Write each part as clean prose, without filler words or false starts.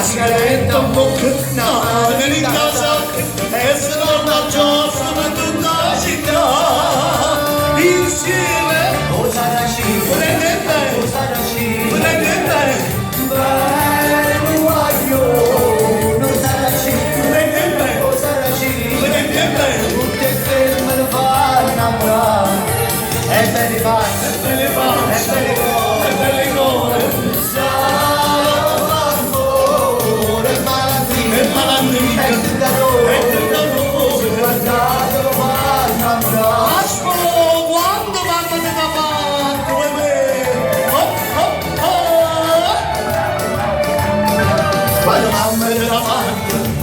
sigaretta un po' nata in casa e se non la giostra per tutta la città insieme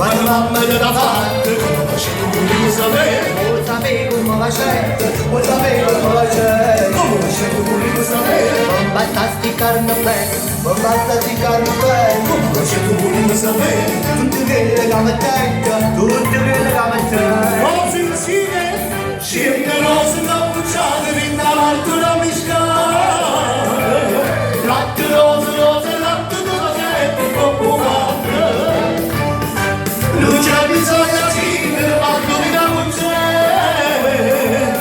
Quando mamma della parte, come facevo volevo sapere, vuoi sapere come la gente, vuoi sapere come la gente, come facevo volevo sapere, non basta sticcarmi bene, non basta sticcarmi bene, come facevo volevo sapere, tutte quelle che mi tengono, tutte quelle che mi tengono. Rose insieme, scende rose da bucciate, vinta l'alto da miscare, latte rose, rose, latte della gente, popolare. Non c'è bisogno di quando mi dà un c'è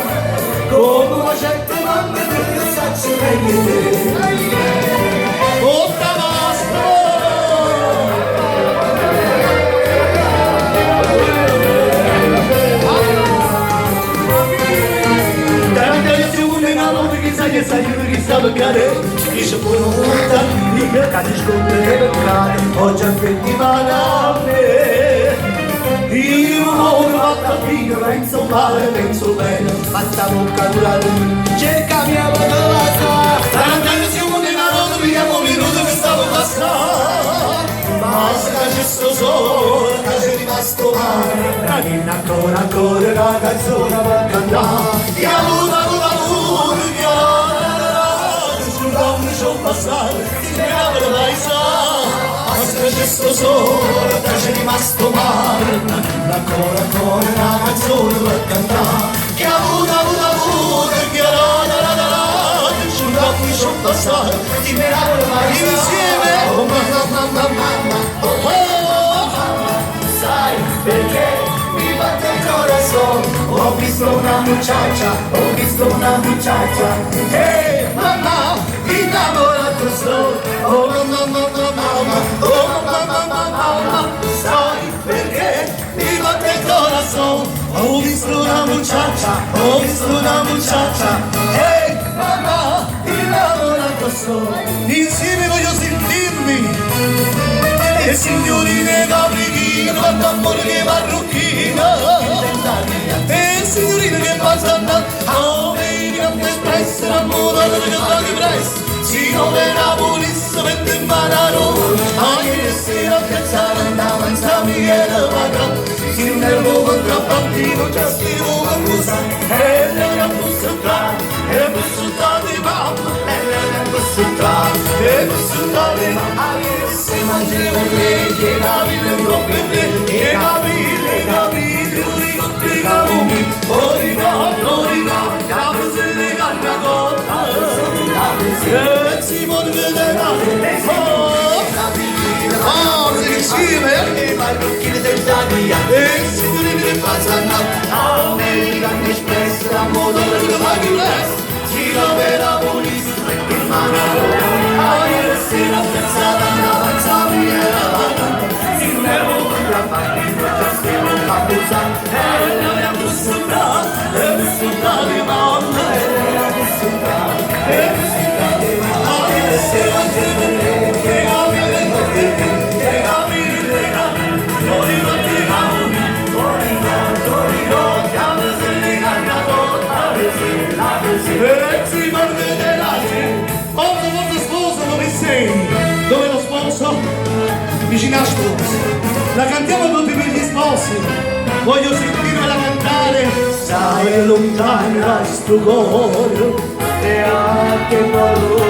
come la gente mamma che sacci meglio Otta basta davanti a una notte che sai che sta beccare dice pure una mica capisco che beccare oggi anche ti va da me io non vado via, penso male, penso bene, basta bocca durare, cercami a volata. Tarantino si muove una rosa, vediamo minuto che stavo passando. Ma se c'è sto sole, che c'è rimasto male, ramina ancora la canzone per cantare. Ti avuto, sul donne ci ho passato, ti chiamano la Isa. Se c'è sto sole, che c'è rimasto male, ancora una canzone per cantare. Che ha avuto, che la sul occhio ci ho passato, ti miravo mai insieme. Oh mamma, sai perché mi batte il corazon? Ho visto una muchacha, hey mamma, innamorato sono. Oh mamma, sai perché mi batte il corazon? Ho visto una muchacha, hey mamma, innamorato sono. Insieme voglio sentirmi, e signorine caprichino, quando amore che marrucchino, e signorine che passano, oh baby, a me espresso, l'amore delle che presto. Si come la polizia mette in mano a noi, anche se la piazzata andava in Samuele Padrone, si nervo contrabbandino, già scrivo con cosa, e lei ha bussato, e bussato di mamma, e lei ha bussato di mamma, anche se mangiavo che la vita è troppo bella, che capite, ricotti camumi, ricordo, la presente carna cotta, e si muove della insieme e marrucchine senza via e signorine che passano American Express la moda del Paghi West si dove la polizia mette in mano a noi ieri sera pensata un'avanzata e la vada si nervo contrabbandino già stiamo abusando e noi abbiamo bussato di mamma e noi abbiamo bussato di mamma ieri sera che si morde della gente. Quando sposo dove sei? Dove lo sposo? Vicino a sposa. La cantiamo tutti per gli sposi. Voglio sentirmela cantare. Sai lontana sto cuore e anche valore.